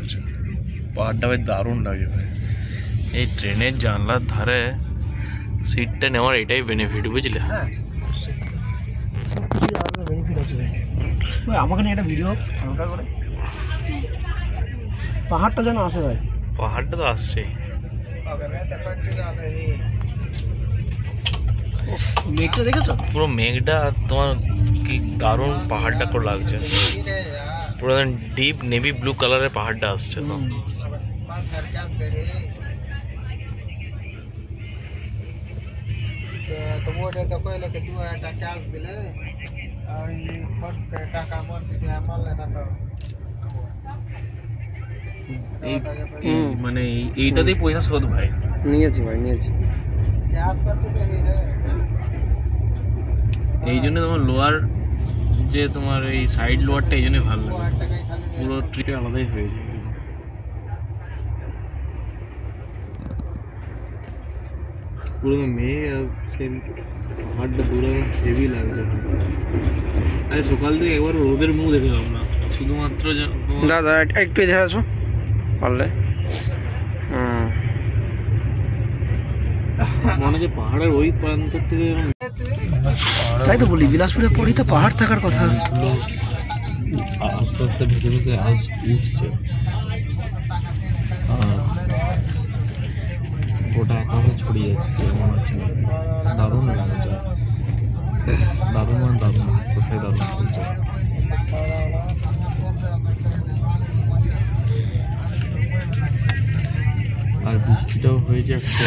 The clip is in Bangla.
লাগছে, পাহাড়টা বেশ দারুণ লাগে ভাই। এই ট্রেনের জানলার ধারে সিটটা নেওয়ার এটাই বেনিফিট, বুঝলে? বেনিফিট আছে ভাই। আমাকে নিয়ে একটা ভিডিও হালকা করে, পাহাড়টা যেন আসে ভাই। পাহাড়টা তো আসছেই। মেঘটা দেখেছো? পুরো মেঘটা তোমার কি দারুণ পাহাড়টা করে লাগছে, পুরো ডিপ নেভি ব্লু কালারের পাহাড়টা আসছে। तो वो देखो ये लोग 2000 कैश दिले और ये फर्स्ट टाका मत दिया मान लेना तो এই মানে এইটাতেই পয়সা শোধ ভাই। নিয়েছি ভাই, নিয়েছি। कैश करते थे এই জন্য তোমার লোয়ার যে তোমার এই সাইড লোয়ারটা এই জন্য ভালো লাগে, পুরো ট্রিপ আলাদাই হয়ে যায়। পুরো মেঘ আর সেই পাহাড়টা পুরো হেভি লাগছে। আরে সকাল থেকে একবার রোদের মুখ দেখলাম না, শুধুমাত্র দাদা একটু এদিকে আসো পারলে। মনে হচ্ছে পাহাড়ের ওই প্রান্ত থেকে। তাই তো বলি, বিলাসপুরের পরেই তো পাহাড় থাকার কথা। আস্তে আস্তে ভেসে ভেসে আজ উঠছে, গোটা আকাশে ছড়িয়ে যাচ্ছে, মনে হচ্ছে দারুণ লাগছে, দারুণ মানে দারুণ, কোথায় দারুণ লাগছে। আর বৃষ্টিটাও হয়েছে একটা।